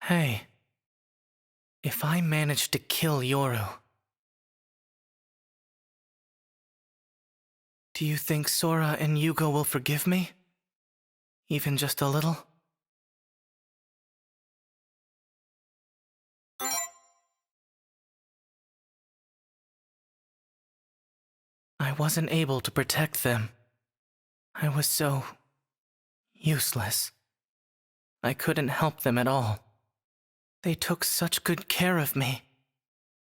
Hey, if I manage to kill Yoru, do you think Sora and Yugo will forgive me? Even just a little? I wasn't able to protect them. I was so useless. I couldn't help them at all. They took such good care of me.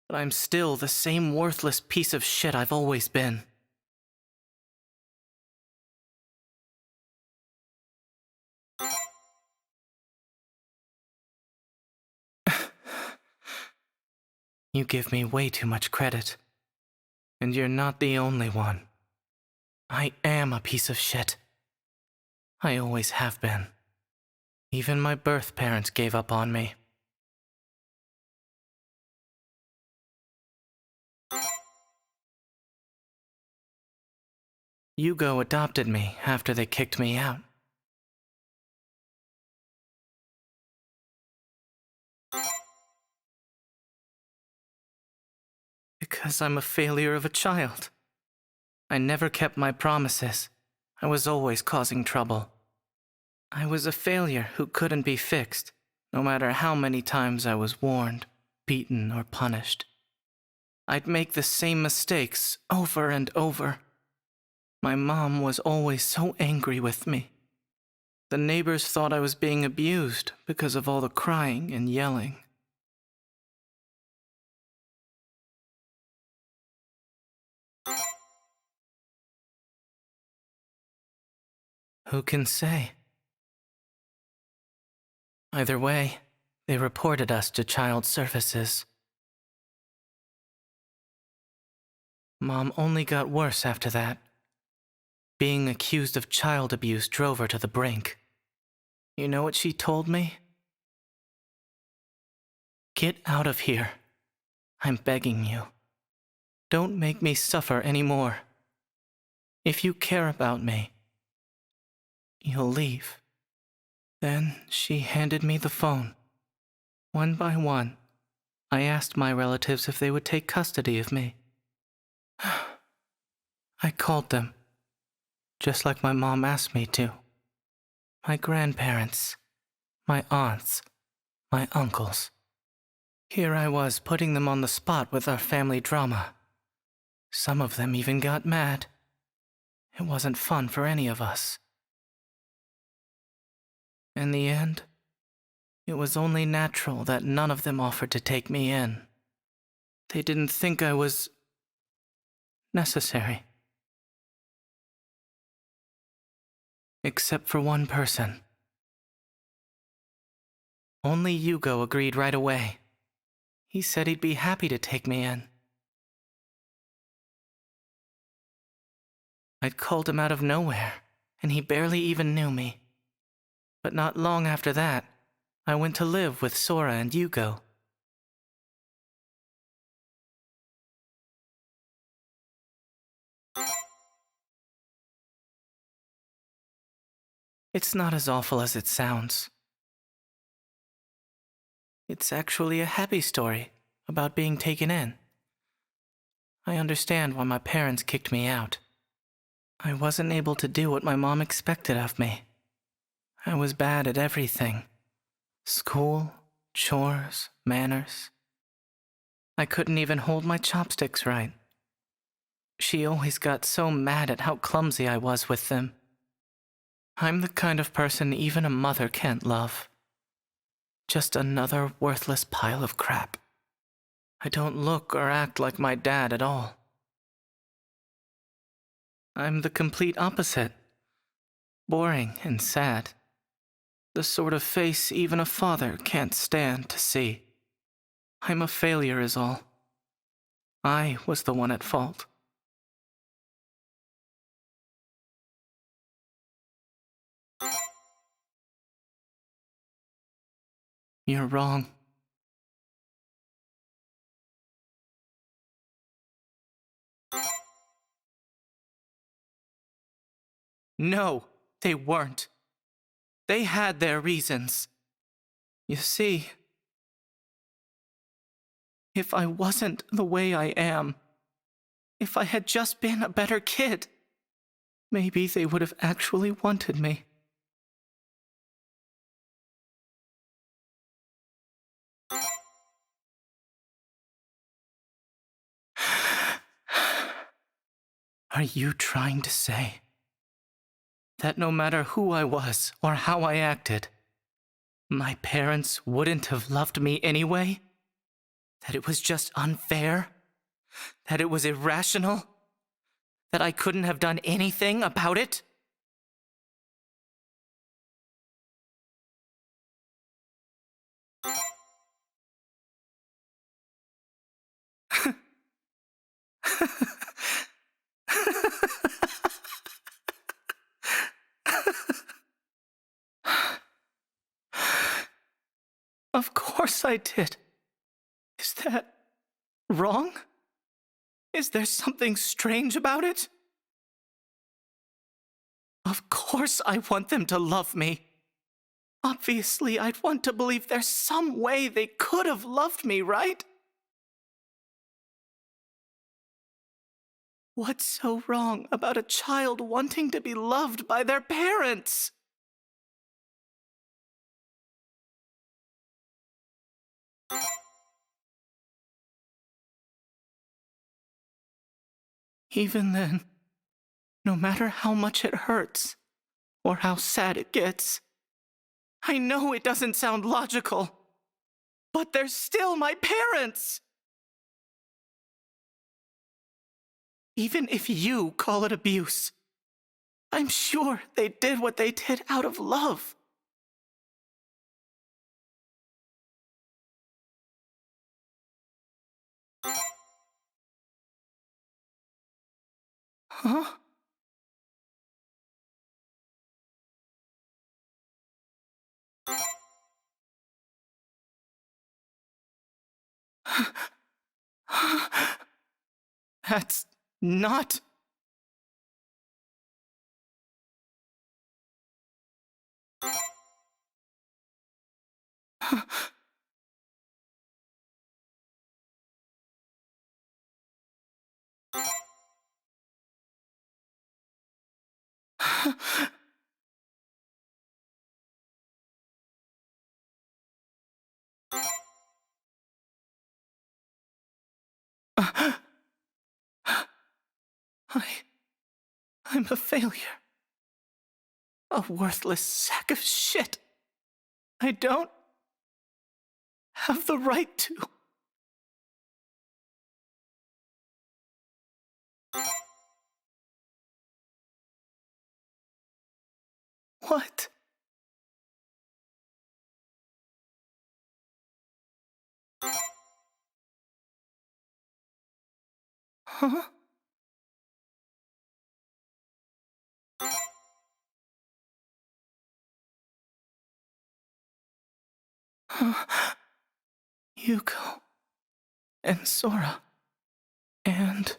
But I'm still the same worthless piece of shit I've always been. You give me way too much credit. And you're not the only one. I am a piece of shit. I always have been. Even my birth parents gave up on me. Yugo adopted me after they kicked me out. Because I'm a failure of a child. I never kept my promises. I was always causing trouble. I was a failure who couldn't be fixed, no matter how many times I was warned, beaten, or punished. I'd make the same mistakes over and over. My mom was always so angry with me. The neighbors thought I was being abused because of all the crying and yelling. Who can say? Either way, they reported us to child services. Mom only got worse after that. Being accused of child abuse drove her to the brink. You know what she told me? Get out of here. I'm begging you. Don't make me suffer anymore. If you care about me, you'll leave. Then she handed me the phone. One by one, I asked my relatives if they would take custody of me. I called them, just like my mom asked me to. My grandparents, my aunts, my uncles. Here I was putting them on the spot with our family drama. Some of them even got mad. It wasn't fun for any of us. In the end, it was only natural that none of them offered to take me in. They didn't think I was necessary. Except for one person. Only Yugo agreed right away. He said he'd be happy to take me in. I'd called him out of nowhere, and he barely even knew me. But not long after that, I went to live with Sora and Yugo. It's not as awful as it sounds. It's actually a happy story about being taken in. I understand why my parents kicked me out. I wasn't able to do what my mom expected of me. I was bad at everything. School, chores, manners. I couldn't even hold my chopsticks right. She always got so mad at how clumsy I was with them. I'm the kind of person even a mother can't love. Just another worthless pile of crap. I don't look or act like my dad at all. I'm the complete opposite. Boring and sad. The sort of face even a father can't stand to see. I'm a failure is all. I was the one at fault. You're wrong. No, they weren't. They had their reasons. You see, if I wasn't the way I am, if I had just been a better kid, maybe they would have actually wanted me. Are you trying to say that no matter who I was or how I acted, my parents wouldn't have loved me anyway? That it was just unfair? That it was irrational? That I couldn't have done anything about it? Of course I did. Is that wrong? Is there something strange about it? Of course I want them to love me. Obviously, I'd want to believe there's some way they could have loved me, right? What's so wrong about a child wanting to be loved by their parents? Even then, no matter how much it hurts, or how sad it gets, I know it doesn't sound logical, but they're still my parents! Even if you call it abuse, I'm sure they did what they did out of love. Huh? That's not... I'm a failure. A worthless sack of shit. I don't have the right to. What? Huh? Yuko and Sora and...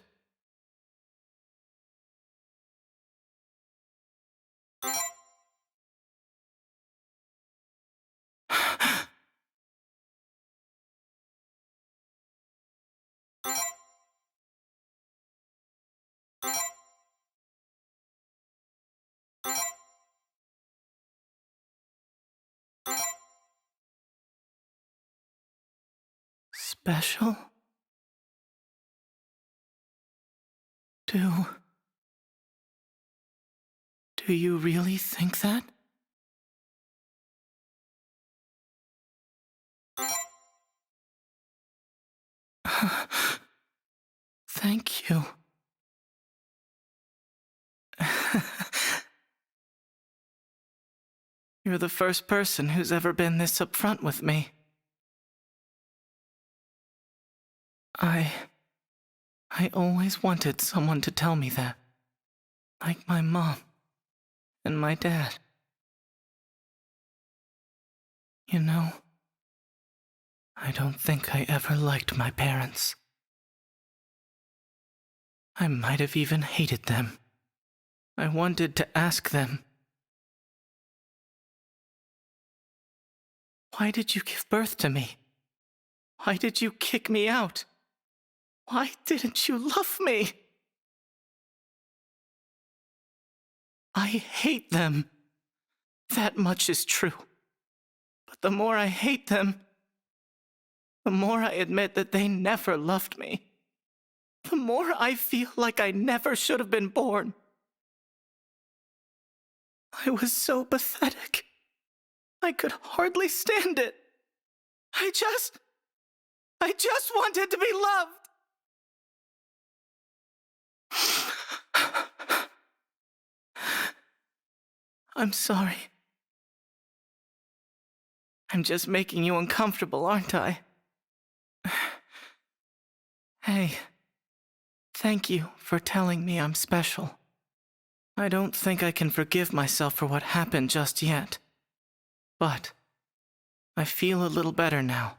Special? Do... Do you really think that? Thank you. You're the first person who's ever been this upfront with me. I always wanted someone to tell me that. Like my mom and my dad. You know, I don't think I ever liked my parents. I might have even hated them. I wanted to ask them, Why did you give birth to me? Why did you kick me out? Why didn't you love me? I hate them. That much is true. But the more I hate them, the more I admit that they never loved me. The more I feel like I never should have been born. I was so pathetic. I could hardly stand it. I just wanted to be loved. I'm sorry. I'm just making you uncomfortable, aren't I? Hey, thank you for telling me I'm special. I don't think I can forgive myself for what happened just yet. But I feel a little better now.